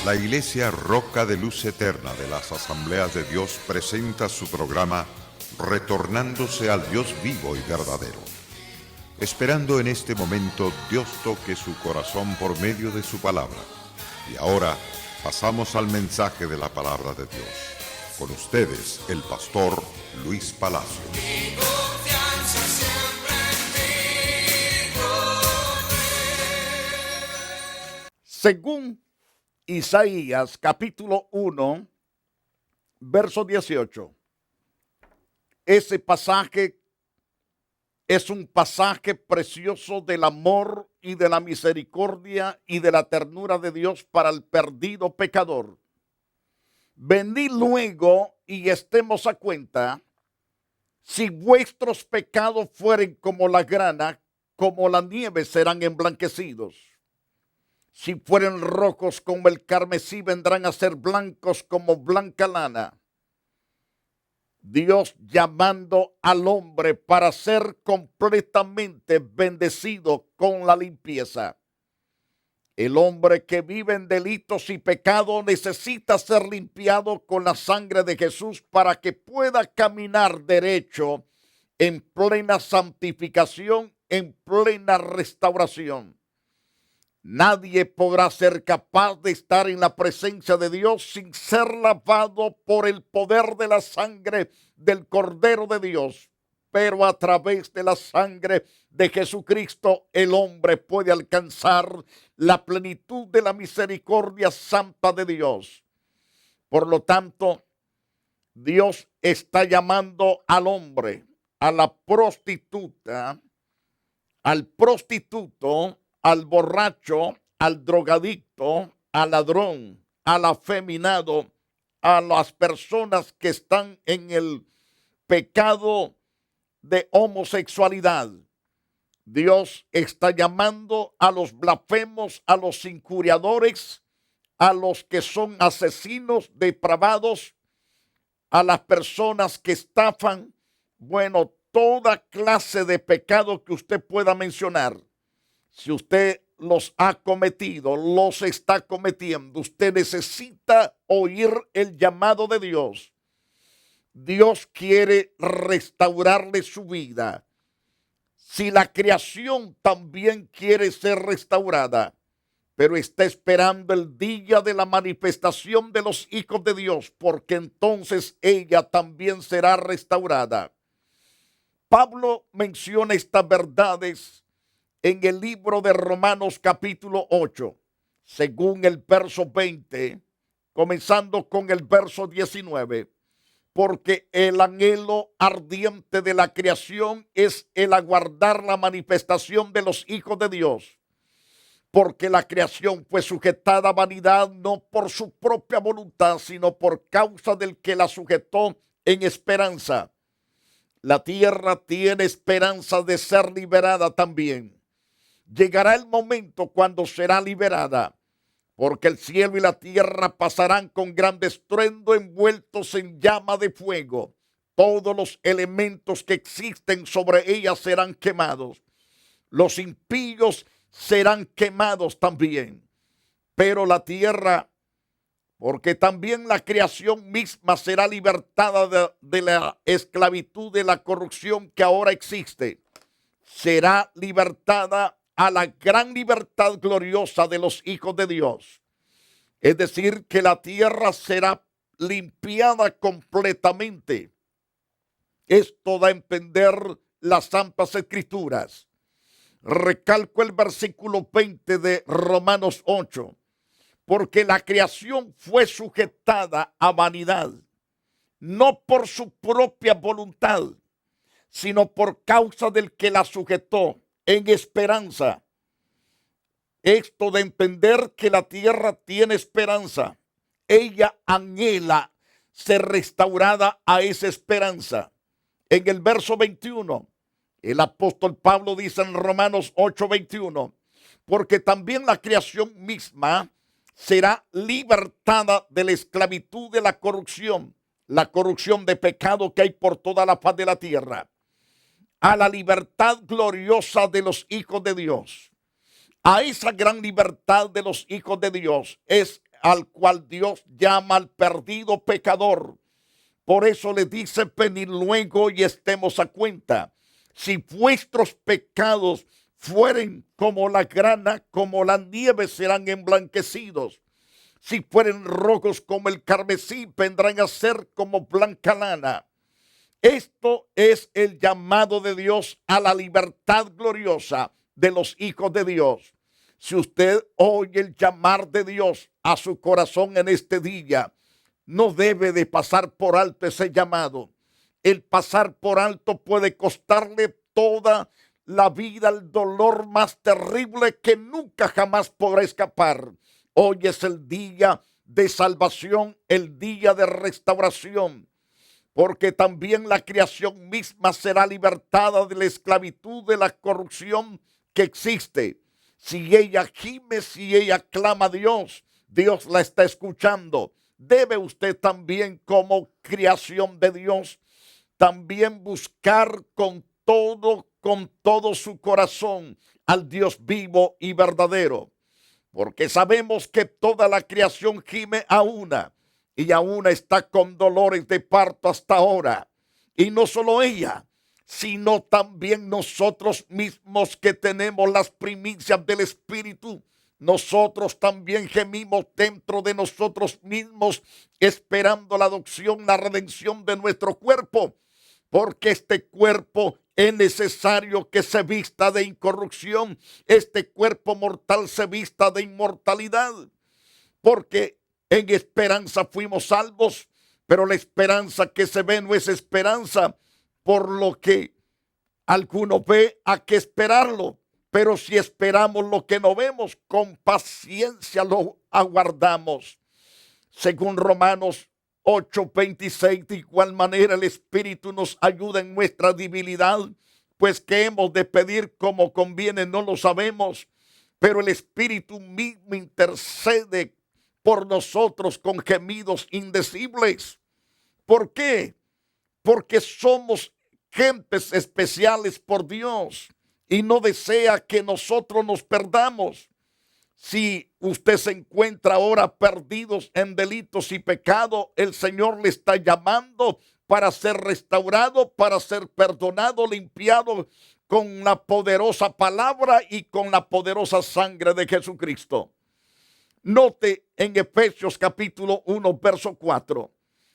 La Iglesia Roca de Luz Eterna de las Asambleas de Dios presenta su programa Retornándose al Dios vivo y verdadero. Esperando en este momento Dios toque su corazón por medio de su palabra. Y ahora pasamos al mensaje de la palabra de Dios. Con ustedes, el pastor Luis Palacio. Mi confianza siempre en ti, Según Isaías capítulo 1, verso 18. Ese pasaje es un pasaje precioso del amor y de la misericordia y de la ternura de Dios para el perdido pecador. Venid luego y estemos a cuenta, si vuestros pecados fueren como la grana, como la nieve serán emblanquecidos. Si fueren rojos como el carmesí, vendrán a ser blancos como blanca lana. Dios llamando al hombre para ser completamente bendecido con la limpieza. El hombre que vive en delitos y pecado necesita ser limpiado con la sangre de Jesús para que pueda caminar derecho en plena santificación, en plena restauración. Nadie podrá ser capaz de estar en la presencia de Dios sin ser lavado por el poder de la sangre del Cordero de Dios. Pero a través de la sangre de Jesucristo, el hombre puede alcanzar la plenitud de la misericordia santa de Dios. Por lo tanto, Dios está llamando al hombre, a la prostituta, al prostituto, al borracho, al drogadicto, al ladrón, al afeminado, a las personas que están en el pecado de homosexualidad. Dios está llamando a los blasfemos, a los injuriadores, a los que son asesinos, depravados, a las personas que estafan, bueno, toda clase de pecado que usted pueda mencionar. Si usted los ha cometido, los está cometiendo, usted necesita oír el llamado de Dios. Dios quiere restaurarle su vida. Si la creación también quiere ser restaurada, pero está esperando el día de la manifestación de los hijos de Dios, porque entonces ella también será restaurada. Pablo menciona estas verdades en el libro de Romanos capítulo 8, según el verso 20, comenzando con el verso 19, porque el anhelo ardiente de la creación es el aguardar la manifestación de los hijos de Dios, porque la creación fue sujetada a vanidad no por su propia voluntad, sino por causa del que la sujetó en esperanza. La tierra tiene esperanza de ser liberada también. Llegará el momento cuando será liberada, porque el cielo y la tierra pasarán con gran estruendo envueltos en llama de fuego. Todos los elementos que existen sobre ella serán quemados. Los impíos serán quemados también. Pero la tierra, porque también la creación misma será libertada de la esclavitud de la corrupción que ahora existe, será libertada a la gran libertad gloriosa de los hijos de Dios. Es decir, que la tierra será limpiada completamente. Esto da a entender las Santas Escrituras. Recalco el versículo 20 de Romanos 8. Porque la creación fue sujetada a vanidad, no por su propia voluntad, sino por causa del que la sujetó en esperanza. Esto de entender que la tierra tiene esperanza. Ella anhela ser restaurada a esa esperanza. En el verso 21, el apóstol Pablo dice en Romanos 8:21, porque también la creación misma será libertada de la esclavitud de la corrupción de pecado que hay por toda la faz de la tierra, a la libertad gloriosa de los hijos de Dios. A esa gran libertad de los hijos de Dios es al cual Dios llama al perdido pecador. Por eso le dice: venid luego y estemos a cuenta. Si vuestros pecados fueren como la grana, como la nieve, serán emblanquecidos. Si fueren rojos como el carmesí, vendrán a ser como blanca lana. Esto es el llamado de Dios a la libertad gloriosa de los hijos de Dios. Si usted oye el llamar de Dios a su corazón en este día, no debe de pasar por alto ese llamado. El pasar por alto puede costarle toda la vida el dolor más terrible que nunca jamás podrá escapar. Hoy es el día de salvación, el día de restauración, porque también la creación misma será libertada de la esclavitud, de la corrupción que existe. Si ella gime, si ella clama a Dios, Dios la está escuchando. Debe usted también, como creación de Dios, también buscar con todo su corazón al Dios vivo y verdadero. Porque sabemos que toda la creación gime a una, y a una está con dolores de parto hasta ahora. Y no solo ella, sino también nosotros mismos que tenemos las primicias del Espíritu. Nosotros también gemimos dentro de nosotros mismos, esperando la adopción, la redención de nuestro cuerpo, porque este cuerpo es necesario que se vista de incorrupción, este cuerpo mortal se vista de inmortalidad, porque en esperanza fuimos salvos, pero la esperanza que se ve no es esperanza, por lo que alguno ve, hay que esperarlo. Pero si esperamos lo que no vemos, con paciencia lo aguardamos. Según Romanos 8:26, de igual manera el Espíritu nos ayuda en nuestra debilidad, pues que hemos de pedir como conviene no lo sabemos, pero el Espíritu mismo intercede por nosotros con gemidos indecibles. ¿Por qué? Porque somos gentes especiales por Dios y no desea que nosotros nos perdamos. Si usted se encuentra ahora perdidos en delitos y pecado, el Señor le está llamando para ser restaurado, para ser perdonado, limpiado con la poderosa palabra y con la poderosa sangre de Jesucristo. Note en Efesios capítulo 1, verso 4.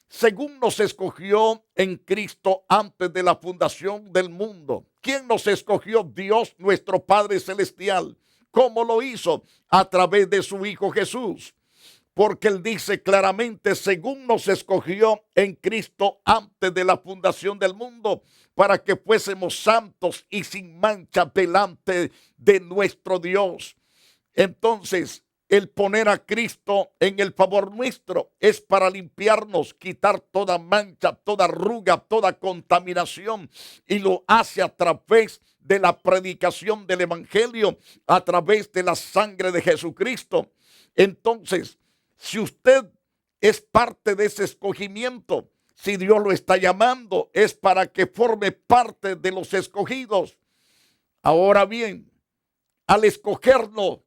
Según nos escogió en Cristo antes de la fundación del mundo. ¿Quién nos escogió? Dios, nuestro Padre Celestial. ¿Cómo lo hizo? A través de su Hijo Jesús. Porque Él dice claramente: según nos escogió en Cristo antes de la fundación del mundo, para que fuésemos santos y sin mancha delante de nuestro Dios. Entonces, el poner a Cristo en el favor nuestro es para limpiarnos, quitar toda mancha, toda arruga, toda contaminación, y lo hace a través de la predicación del Evangelio, a través de la sangre de Jesucristo. Entonces, si usted es parte de ese escogimiento, si Dios lo está llamando, es para que forme parte de los escogidos. Ahora bien, al escogernos,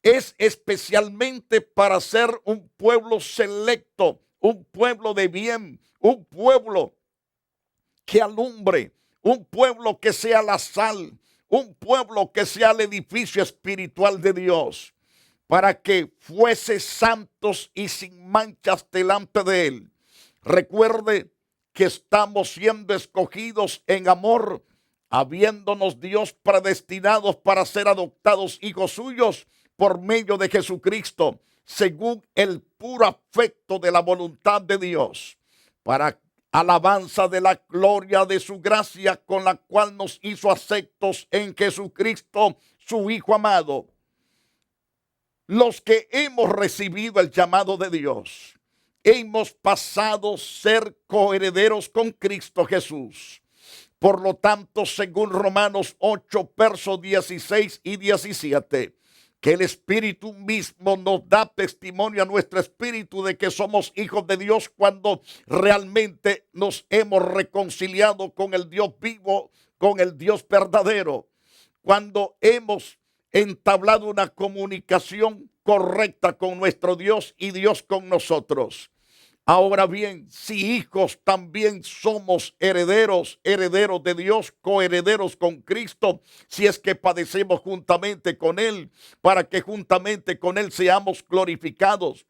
es especialmente para ser un pueblo selecto, un pueblo de bien, un pueblo que alumbre, un pueblo que sea la sal, un pueblo que sea el edificio espiritual de Dios, para que fuese santos y sin manchas delante de Él. Recuerde que estamos siendo escogidos en amor, habiéndonos Dios predestinados para ser adoptados hijos suyos por medio de Jesucristo, según el puro afecto de la voluntad de Dios, para alabanza de la gloria de su gracia, con la cual nos hizo aceptos en Jesucristo, su Hijo amado. Los que hemos recibido el llamado de Dios, hemos pasado a ser coherederos con Cristo Jesús. Por lo tanto, según Romanos 8, versos 16 y 17, que el Espíritu mismo nos da testimonio a nuestro espíritu de que somos hijos de Dios, cuando realmente nos hemos reconciliado con el Dios vivo, con el Dios verdadero, cuando hemos entablado una comunicación correcta con nuestro Dios y Dios con nosotros. Ahora bien, si hijos, también somos herederos, herederos de Dios, coherederos con Cristo, si es que padecemos juntamente con Él, para que juntamente con Él seamos glorificados.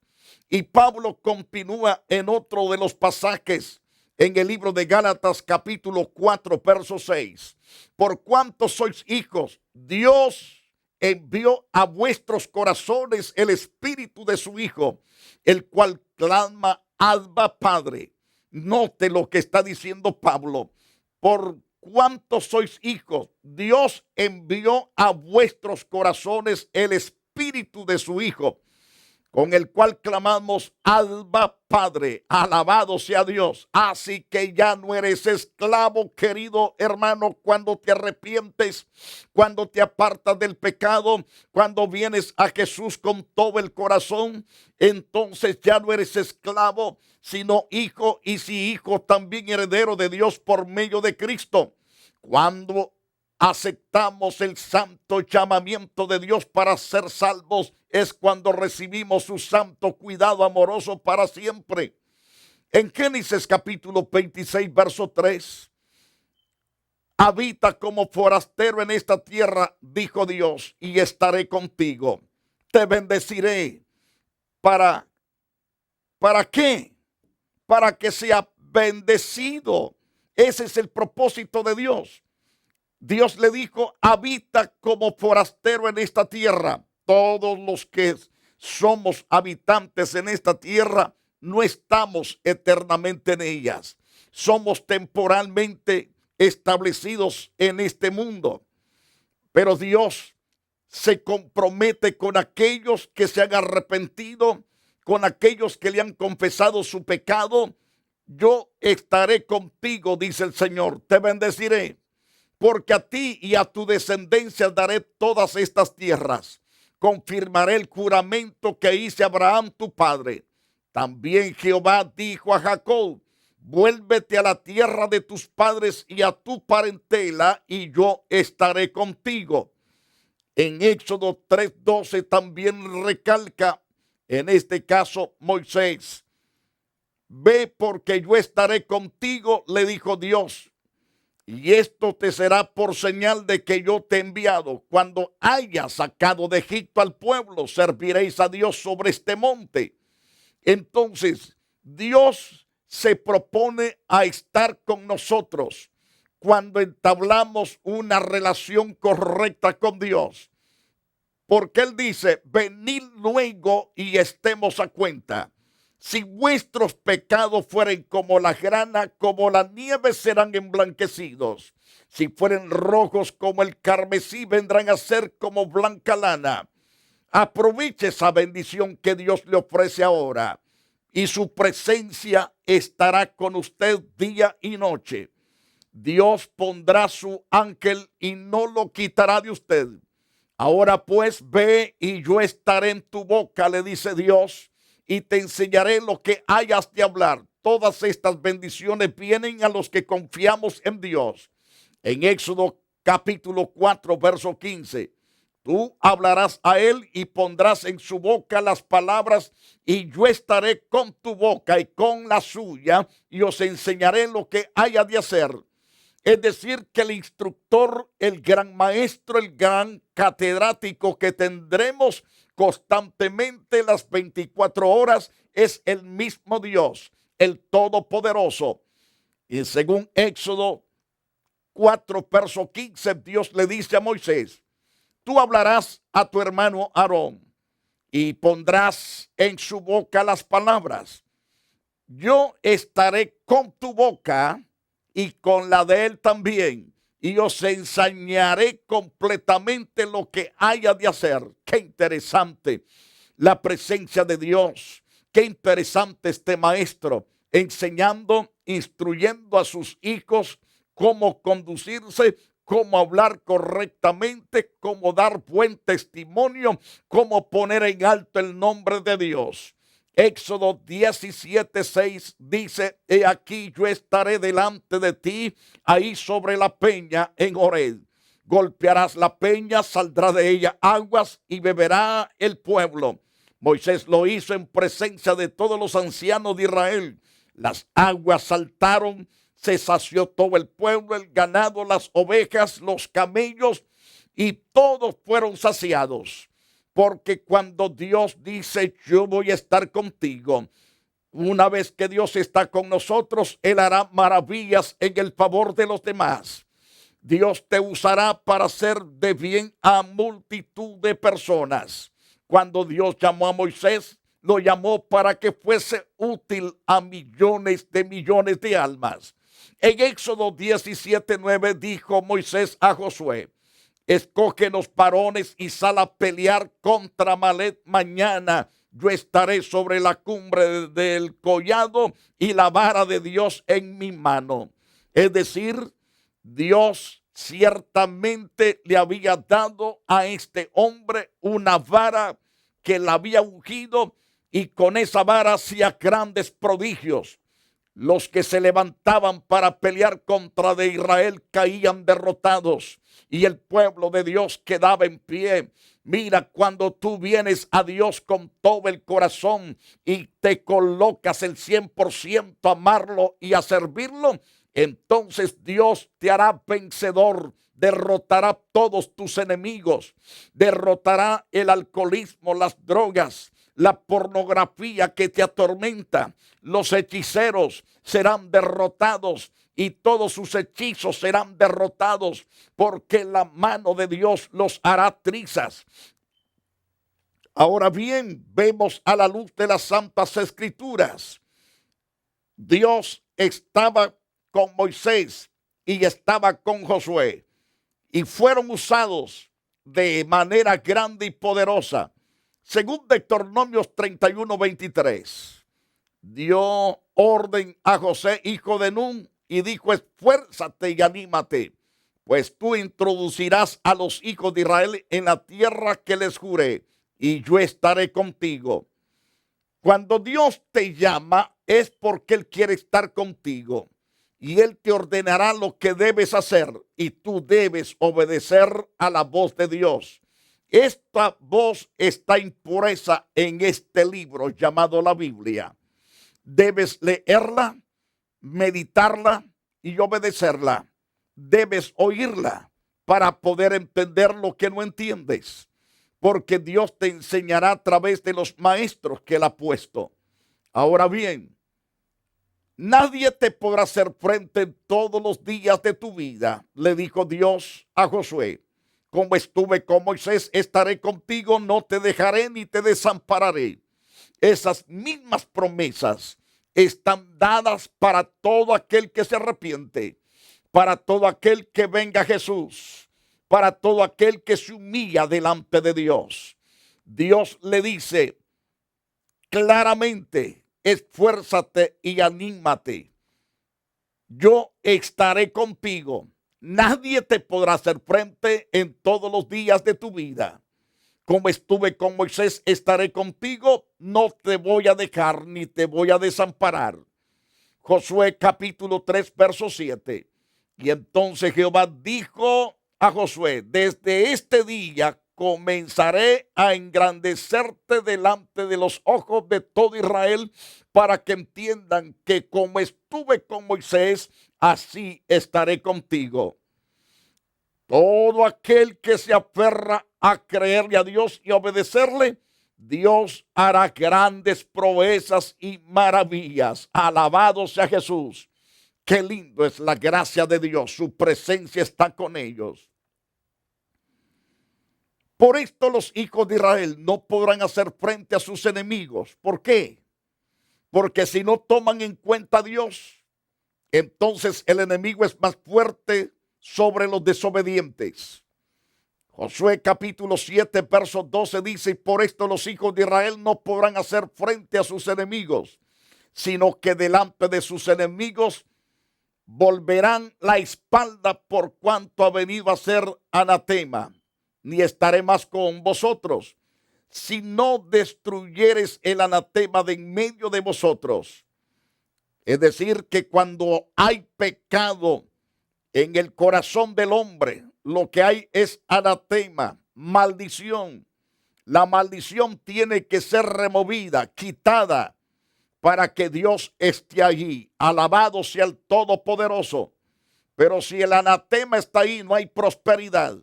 Y Pablo continúa en otro de los pasajes en el libro de Gálatas capítulo 4, verso 6. Por cuanto sois hijos, Dios envió a vuestros corazones el espíritu de su Hijo, el cual clama, Abba, Padre. Note lo que está diciendo Pablo. Por cuanto sois hijos, Dios envió a vuestros corazones el espíritu de su Hijo, con el cual clamamos, Abba, Padre. Alabado sea Dios. Así que ya no eres esclavo, querido hermano, cuando te arrepientes, cuando te apartas del pecado, cuando vienes a Jesús con todo el corazón, entonces ya no eres esclavo, sino hijo, y si hijo, también heredero de Dios por medio de Cristo. Cuando aceptamos el santo llamamiento de Dios para ser salvos, es cuando recibimos su santo cuidado amoroso para siempre. En Génesis capítulo 26, verso 3, habita como forastero en esta tierra, dijo Dios, y estaré contigo. Te bendeciré. ¿Para qué? Para que sea bendecido. Ese es el propósito de Dios. Dios le dijo, habita como forastero en esta tierra. Todos los que somos habitantes en esta tierra no estamos eternamente en ellas. Somos temporalmente establecidos en este mundo. Pero Dios se compromete con aquellos que se han arrepentido, con aquellos que le han confesado su pecado. Yo estaré contigo, dice el Señor, te bendeciré, porque a ti y a tu descendencia daré todas estas tierras. Confirmaré el juramento que hice a Abraham tu padre. También Jehová dijo a Jacob, vuélvete a la tierra de tus padres y a tu parentela, y yo estaré contigo. En Éxodo 3:12 también recalca, en este caso Moisés, ve porque yo estaré contigo, le dijo Dios. Y esto te será por señal de que yo te he enviado. Cuando hayas sacado de Egipto al pueblo, serviréis a Dios sobre este monte. Entonces, Dios se propone a estar con nosotros cuando entablamos una relación correcta con Dios. Porque Él dice, venid luego y estemos a cuenta. Si vuestros pecados fueren como la grana, como la nieve serán emblanquecidos. Si fueren rojos como el carmesí, vendrán a ser como blanca lana. Aproveche esa bendición que Dios le ofrece ahora, y su presencia estará con usted día y noche. Dios pondrá su ángel y no lo quitará de usted. Ahora pues ve y yo estaré en tu boca, le dice Dios, y te enseñaré lo que hayas de hablar. Todas estas bendiciones vienen a los que confiamos en Dios. En Éxodo capítulo 4, verso 15. Tú hablarás a él y pondrás en su boca las palabras, y yo estaré con tu boca y con la suya, y os enseñaré lo que haya de hacer. Es decir, que el instructor, el gran maestro, el gran catedrático que tendremos constantemente las 24 horas es el mismo Dios, el Todopoderoso. Y según Éxodo 4, verso 15, Dios le dice a Moisés, tú hablarás a tu hermano Aarón y pondrás en su boca las palabras. Yo estaré con tu boca y con la de él también, y os enseñaré completamente lo que haya de hacer. Qué interesante la presencia de Dios. Qué interesante este maestro enseñando, instruyendo a sus hijos cómo conducirse, cómo hablar correctamente, cómo dar buen testimonio, cómo poner en alto el nombre de Dios. Éxodo 17:6 dice, he aquí yo estaré delante de ti ahí sobre la peña en Horeb. golpearás la peña, saldrá de ella aguas y beberá el pueblo. Moisés lo hizo en presencia de todos los ancianos de Israel. Las aguas saltaron, se sació todo el pueblo, el ganado, las ovejas, los camellos, y todos fueron saciados. Porque cuando Dios dice, yo voy a estar contigo, una vez que Dios está con nosotros, Él hará maravillas en el favor de los demás. Dios te usará para hacer de bien a multitud de personas. Cuando Dios llamó a Moisés, lo llamó para que fuese útil a millones de almas. En Éxodo 17:9 dijo Moisés a Josué, escoge los varones y sal a pelear contra Amalec mañana. Yo estaré sobre la cumbre del collado y la vara de Dios en mi mano. Es decir, Dios ciertamente le había dado a este hombre una vara que la había ungido, y con esa vara hacía grandes prodigios. Los que se levantaban para pelear contra de Israel caían derrotados y el pueblo de Dios quedaba en pie. Mira, cuando tú vienes a Dios con todo el corazón y te colocas el 100% a amarlo y a servirlo, entonces Dios te hará vencedor, derrotará todos tus enemigos, derrotará el alcoholismo, las drogas, la pornografía que te atormenta. Los hechiceros serán derrotados y todos sus hechizos serán derrotados, porque la mano de Dios los hará trizas. Ahora bien, vemos a la luz de las Santas Escrituras, Dios estaba con Moisés y estaba con Josué, y fueron usados de manera grande y poderosa. Según Deuteronomios 31:23, dio orden a José, hijo de Nun, y dijo, esfuérzate y anímate, pues tú introducirás a los hijos de Israel en la tierra que les juré, y yo estaré contigo. Cuando Dios te llama es porque Él quiere estar contigo, y Él te ordenará lo que debes hacer, y tú debes obedecer a la voz de Dios. Esta voz está impresa en este libro llamado la Biblia. Debes leerla, meditarla y obedecerla. Debes oírla para poder entender lo que no entiendes, porque Dios te enseñará a través de los maestros que Él ha puesto. Ahora bien, nadie te podrá hacer frente en todos los días de tu vida, le dijo Dios a Josué. Como estuve con Moisés, estaré contigo, no te dejaré ni te desampararé. Esas mismas promesas están dadas para todo aquel que se arrepiente, para todo aquel que venga a Jesús, para todo aquel que se humilla delante de Dios. Dios le dice claramente, esfuérzate y anímate. Yo estaré contigo. Nadie te podrá hacer frente en todos los días de tu vida. Como estuve con Moisés, estaré contigo. No te voy a dejar ni te voy a desamparar. Josué capítulo 3, verso 7. Y entonces Jehová dijo a Josué, desde este día comenzaré a engrandecerte delante de los ojos de todo Israel, para que entiendan que como estuve con Moisés, así estaré contigo. Todo aquel que se aferra a creerle a Dios y obedecerle, Dios hará grandes proezas y maravillas. Alabado sea Jesús. Qué lindo es la gracia de Dios. Su presencia está con ellos. Por esto los hijos de Israel no podrán hacer frente a sus enemigos. ¿Por qué? Porque si no toman en cuenta a Dios, entonces el enemigo es más fuerte sobre los desobedientes. Josué capítulo 7, verso 12 dice, y por esto los hijos de Israel no podrán hacer frente a sus enemigos, sino que delante de sus enemigos volverán la espalda, por cuanto ha venido a ser anatema. Ni estaré más con vosotros, si no destruyeres el anatema de en medio de vosotros. Es decir, que cuando hay pecado en el corazón del hombre, lo que hay es anatema, maldición. La maldición tiene que ser removida, quitada, para que Dios esté allí. Alabado sea el Todopoderoso. Pero si el anatema está ahí, no hay prosperidad.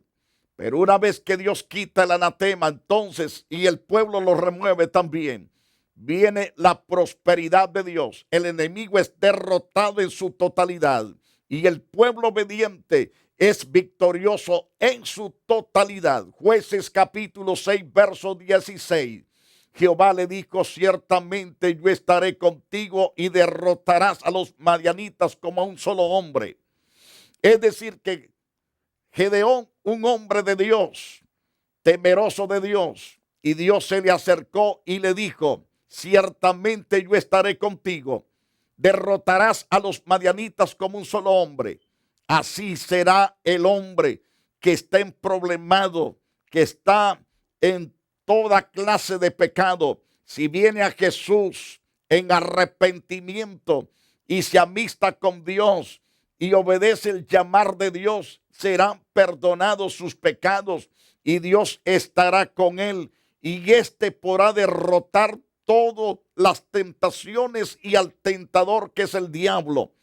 Pero una vez que Dios quita el anatema, entonces, y el pueblo lo remueve también, viene la prosperidad de Dios. El enemigo es derrotado en su totalidad. Y el pueblo obediente es victorioso en su totalidad. Jueces capítulo 6, verso 16. Jehová le dijo, ciertamente yo estaré contigo y derrotarás a los madianitas como a un solo hombre. Es decir que Gedeón, un hombre de Dios, temeroso de Dios, y Dios se le acercó y le dijo, ciertamente yo estaré contigo, derrotarás a los madianitas como un solo hombre. Así será el hombre que está en problemado, que está en toda clase de pecado. Si viene a Jesús en arrepentimiento y se amista con Dios y obedece el llamar de Dios, serán perdonados sus pecados y Dios estará con él. Y éste podrá derrotar todas las tentaciones y al tentador que es el diablo.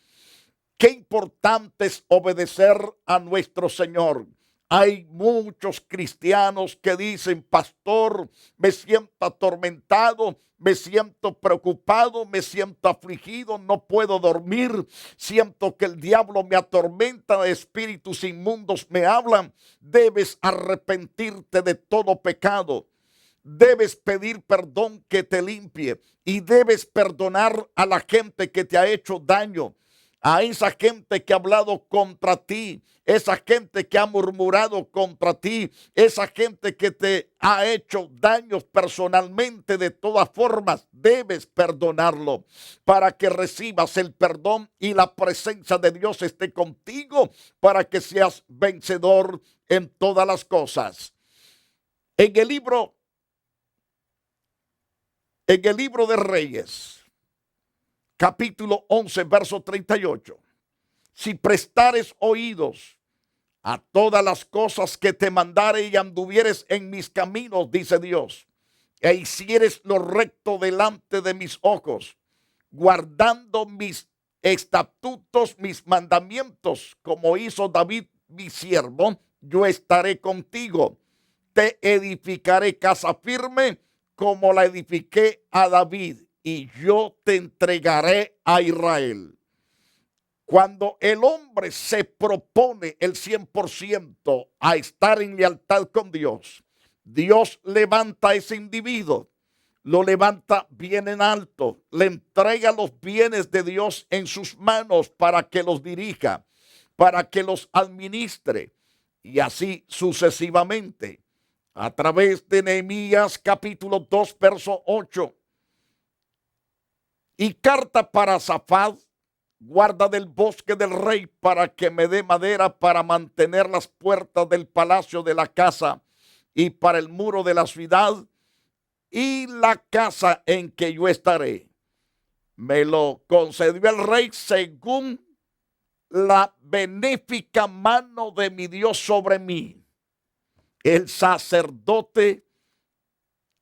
Qué importante es obedecer a nuestro Señor. Hay muchos cristianos que dicen, pastor, me siento atormentado, me siento preocupado, me siento afligido, no puedo dormir, siento que el diablo me atormenta, espíritus inmundos me hablan. Debes arrepentirte de todo pecado. Debes pedir perdón que te limpie y debes perdonar a la gente que te ha hecho daño. A esa gente que ha hablado contra ti, esa gente que ha murmurado contra ti, esa gente que te ha hecho daños personalmente, de todas formas, debes perdonarlo para que recibas el perdón y la presencia de Dios esté contigo para que seas vencedor en todas las cosas. En el libro de Reyes, capítulo 11, verso 38. Si prestares oídos a todas las cosas que te mandare y anduvieres en mis caminos, dice Dios, e hicieres lo recto delante de mis ojos, guardando mis estatutos, mis mandamientos, como hizo David mi siervo, yo estaré contigo. Te edificaré casa firme como la edifiqué a David, y yo te entregaré a Israel. Cuando el hombre se propone el 100% a estar en lealtad con Dios, Dios levanta a ese individuo, lo levanta bien en alto, le entrega los bienes de Dios en sus manos para que los dirija, para que los administre, y así sucesivamente. A través de Nehemías capítulo 2, verso 8. Y carta para Safat, guarda del bosque del rey, para que me dé madera para mantener las puertas del palacio de la casa y para el muro de la ciudad y la casa en que yo estaré. Me lo concedió el rey según la benéfica mano de mi Dios sobre mí. El sacerdote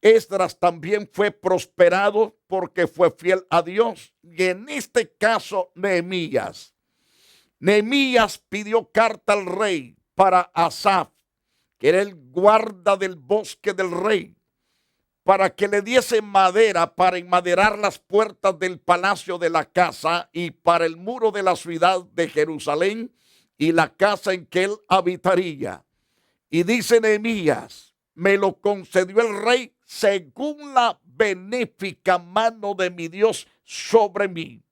Esdras también fue prosperado porque fue fiel a Dios. Y en este caso, Nehemías pidió carta al rey para Asaf, que era el guarda del bosque del rey, para que le diese madera para enmaderar las puertas del palacio de la casa y para el muro de la ciudad de Jerusalén y la casa en que él habitaría. Y dice Nehemías, me lo concedió el rey según la benéfica mano de mi Dios sobre mí.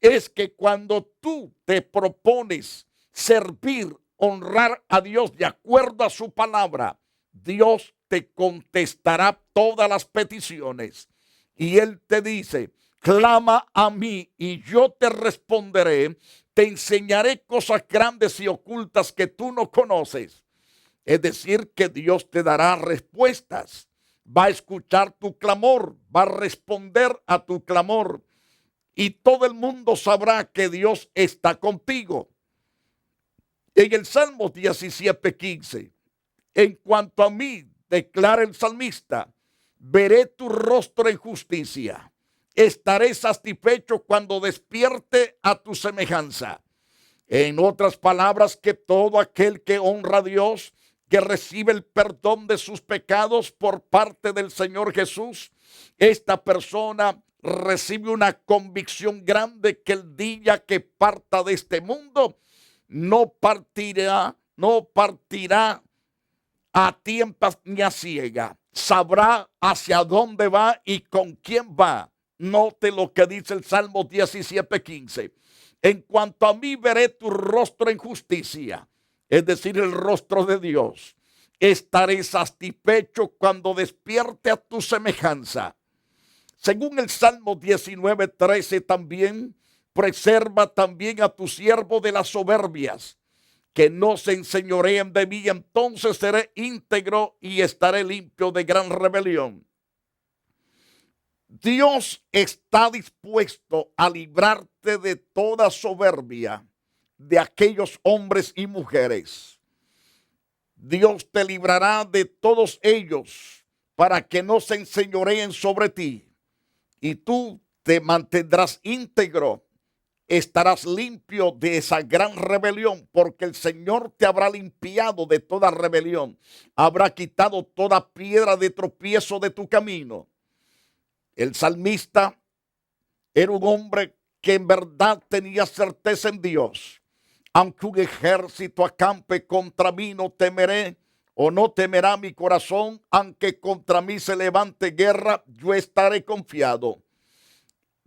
Es que cuando tú te propones servir, honrar a Dios de acuerdo a su palabra, Dios te contestará todas las peticiones. Y Él te dice, clama a mí y yo te responderé, te enseñaré cosas grandes y ocultas que tú no conoces. Es decir, que Dios te dará respuestas, va a escuchar tu clamor, va a responder a tu clamor y todo el mundo sabrá que Dios está contigo. En el Salmo 17:15, en cuanto a mí, declara el salmista, veré tu rostro en justicia. Estaré satisfecho cuando despierte a tu semejanza. En otras palabras, que todo aquel que honra a Dios, que recibe el perdón de sus pecados por parte del Señor Jesús, esta persona recibe una convicción grande que el día que parta de este mundo, no partirá a tientas ni a ciega. Sabrá hacia dónde va y con quién va. Note lo que dice el Salmo 17:15. En cuanto a mí, veré tu rostro en justicia, es decir, el rostro de Dios. Estaré satisfecho cuando despierte a tu semejanza. Según el Salmo 19:13 también, preserva también a tu siervo de las soberbias, que no se enseñoreen de mí, entonces seré íntegro y estaré limpio de gran rebelión. Dios está dispuesto a librarte de toda soberbia de aquellos hombres y mujeres. Dios te librará de todos ellos para que no se enseñoreen sobre ti, y tú te mantendrás íntegro, estarás limpio de esa gran rebelión, porque el Señor te habrá limpiado de toda rebelión, habrá quitado toda piedra de tropiezo de tu camino. El salmista era un hombre que en verdad tenía certeza en Dios. Aunque un ejército acampe contra mí, no temeré, o no temerá mi corazón. Aunque contra mí se levante guerra, yo estaré confiado.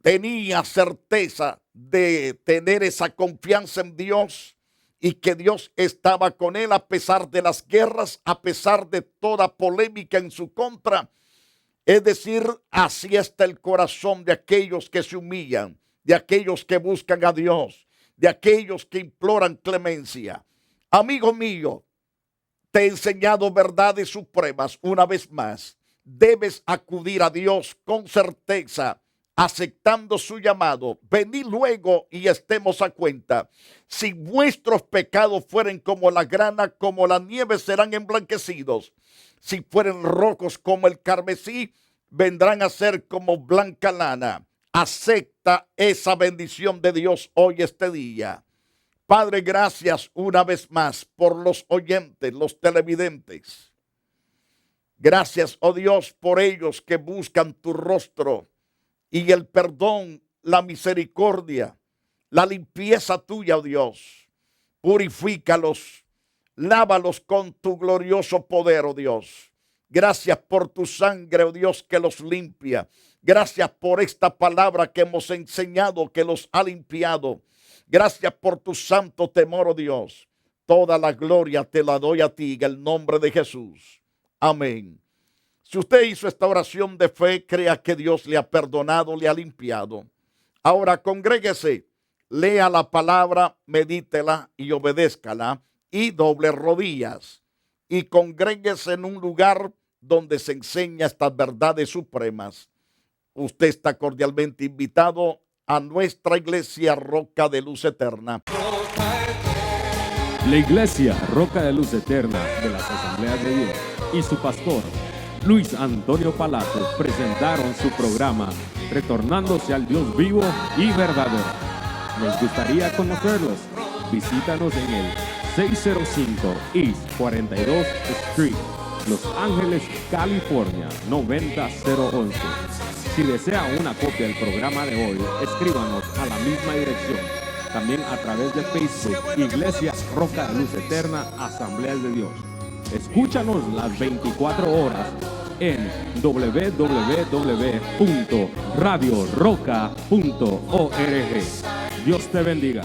Tenía certeza de tener esa confianza en Dios y que Dios estaba con él a pesar de las guerras, a pesar de toda polémica en su contra. Es decir, así está el corazón de aquellos que se humillan, de aquellos que buscan a Dios, de aquellos que imploran clemencia. Amigo mío, te he enseñado verdades supremas una vez más. Debes acudir a Dios con certeza, aceptando su llamado. Venid luego y estemos a cuenta. Si vuestros pecados fueren como la grana, como la nieve serán emblanquecidos. Si fueren rojos como el carmesí, vendrán a ser como blanca lana. Acepta esa bendición de Dios hoy, este día. Padre, gracias una vez más por los oyentes, los televidentes. Gracias, oh Dios, por ellos que buscan tu rostro y el perdón, la misericordia, la limpieza tuya, oh Dios. Purifícalos, lávalos con tu glorioso poder, oh Dios. Gracias por tu sangre, oh Dios, que los limpia. Gracias por esta palabra que hemos enseñado, que los ha limpiado. Gracias por tu santo temor, oh Dios. Toda la gloria te la doy a ti en el nombre de Jesús. Amén. Si usted hizo esta oración de fe, crea que Dios le ha perdonado, le ha limpiado. Ahora congréguese, lea la palabra, medítela y obedézcala y doble rodillas. Y congréguese en un lugar donde se enseña estas verdades supremas. Usted está cordialmente invitado a nuestra iglesia Roca de Luz Eterna. La iglesia Roca de Luz Eterna de las Asambleas de Dios y su pastor Luis Antonio Palacios presentaron su programa Retornándose al Dios vivo y verdadero. Nos gustaría conocerlos. Visítanos en el 605 East 42 Street, Los Ángeles, California 90011. Si desea una copia del programa de hoy, escríbanos a la misma dirección. También a través de Facebook, Iglesia Roca de Luz Eterna, Asambleas de Dios. Escúchanos las 24 horas en www.radioroca.org. Dios te bendiga.